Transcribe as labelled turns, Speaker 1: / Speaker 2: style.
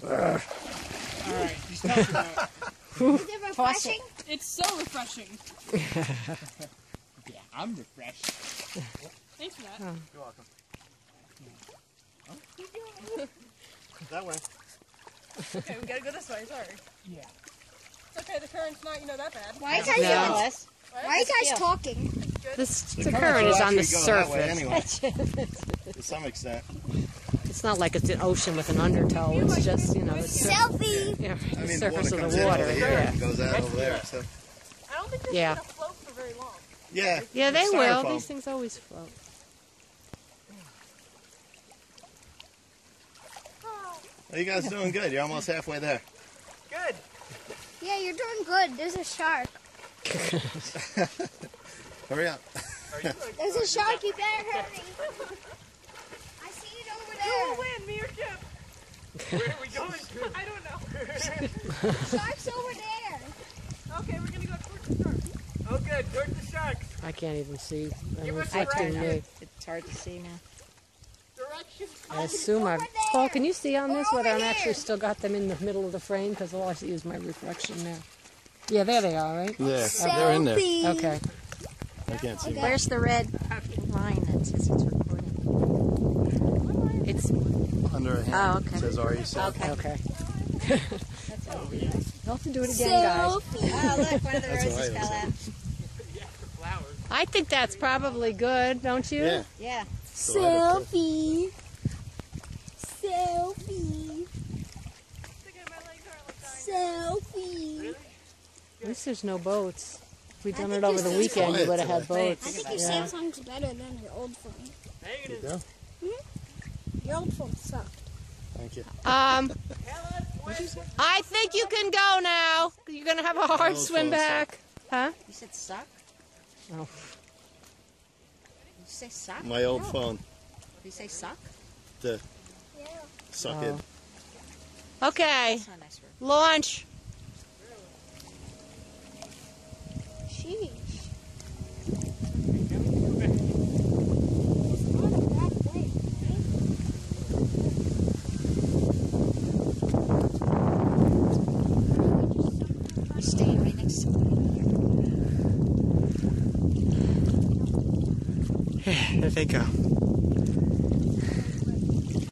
Speaker 1: Alright, he's talking about.
Speaker 2: Is it refreshing?
Speaker 1: It's so refreshing. Yeah, I'm refreshed. Thanks for that.
Speaker 3: You're welcome. That way.
Speaker 4: Okay, we gotta go this way, sorry.
Speaker 1: Yeah.
Speaker 4: It's okay, the current's not, that bad.
Speaker 2: Why are you
Speaker 5: No.
Speaker 2: guys, why are you guys talking?
Speaker 5: The current is on the
Speaker 3: Actually go that way
Speaker 5: surface.
Speaker 3: anyway, to some extent.
Speaker 5: It's not like it's an ocean with an undertow. It's just, you know, the
Speaker 2: Selfie!
Speaker 5: yeah,
Speaker 3: I
Speaker 5: the
Speaker 3: mean, the
Speaker 5: surface
Speaker 3: water
Speaker 5: of
Speaker 3: comes
Speaker 5: the
Speaker 3: in
Speaker 5: water.
Speaker 3: over here
Speaker 5: Yeah.
Speaker 3: and goes out over there. So
Speaker 4: I don't think this
Speaker 5: Yeah.
Speaker 4: is gonna float for very long.
Speaker 3: yeah.
Speaker 5: Yeah, they
Speaker 3: it's
Speaker 5: will.
Speaker 3: styrofoam.
Speaker 5: These things always float.
Speaker 3: Are you guys doing good? You're almost halfway there.
Speaker 4: Good.
Speaker 2: Yeah, you're doing good. There's a shark.
Speaker 3: Hurry up.
Speaker 2: There's a shark. You better hurry. I see it over
Speaker 4: Who
Speaker 2: there.
Speaker 4: will win, me or Chip? Where are we going? I don't know.
Speaker 2: The shark's over there.
Speaker 4: Okay, we're gonna go towards the shark. Oh good, towards the shark.
Speaker 5: I can't even see. I'm
Speaker 4: Give us
Speaker 5: reflecting
Speaker 4: direction.
Speaker 5: me.
Speaker 6: It's hard to see now.
Speaker 4: Direction.
Speaker 5: I assume I've...
Speaker 2: Over
Speaker 5: Paul,
Speaker 2: there.
Speaker 5: can you see on this
Speaker 2: Over
Speaker 5: whether I'm
Speaker 2: here.
Speaker 5: actually still got them in the middle of the frame? Because all I see is my reflection now. Yeah, there they are, right?
Speaker 3: Yeah,
Speaker 2: Selfie.
Speaker 5: Okay.
Speaker 3: I can't see.
Speaker 6: Where's the red line that says it's recording?
Speaker 5: It's...
Speaker 3: Under a hand.
Speaker 6: Oh, okay.
Speaker 3: It says RE7.
Speaker 6: Okay.
Speaker 5: Okay. You'll have to do it again, guys.
Speaker 2: Selfie.
Speaker 6: Oh, look, one of the
Speaker 3: That's
Speaker 6: roses
Speaker 3: what I
Speaker 6: fell out.
Speaker 1: Flowers.
Speaker 5: I think that's probably good, don't you?
Speaker 3: Yeah.
Speaker 6: Yeah.
Speaker 2: Selfie. Selfie.
Speaker 4: My legs aren't like dying.
Speaker 2: Selfie.
Speaker 5: At least there's no boats. If we'd done
Speaker 2: I
Speaker 5: it
Speaker 2: think
Speaker 5: over the
Speaker 2: this is
Speaker 5: weekend, you
Speaker 3: quiet
Speaker 5: would have had
Speaker 3: today.
Speaker 5: boats.
Speaker 2: I think your
Speaker 5: Yeah.
Speaker 2: Samsung's better than your old phone.
Speaker 3: You do?
Speaker 2: Your old phone sucked.
Speaker 3: Thank you.
Speaker 5: I think you can go now. You're going to have a hard
Speaker 3: old
Speaker 5: swim
Speaker 3: phone
Speaker 5: back. Huh?
Speaker 6: You said suck?
Speaker 5: Oh.
Speaker 6: Did you say suck?
Speaker 3: My old
Speaker 6: No.
Speaker 3: phone.
Speaker 6: Did you say suck?
Speaker 3: To
Speaker 2: Yeah.
Speaker 3: suck
Speaker 5: Oh.
Speaker 3: it.
Speaker 5: Okay.
Speaker 6: That's not a nice word.
Speaker 5: Launch.
Speaker 2: Sheesh.
Speaker 6: You're staying right next to me.
Speaker 3: There they go.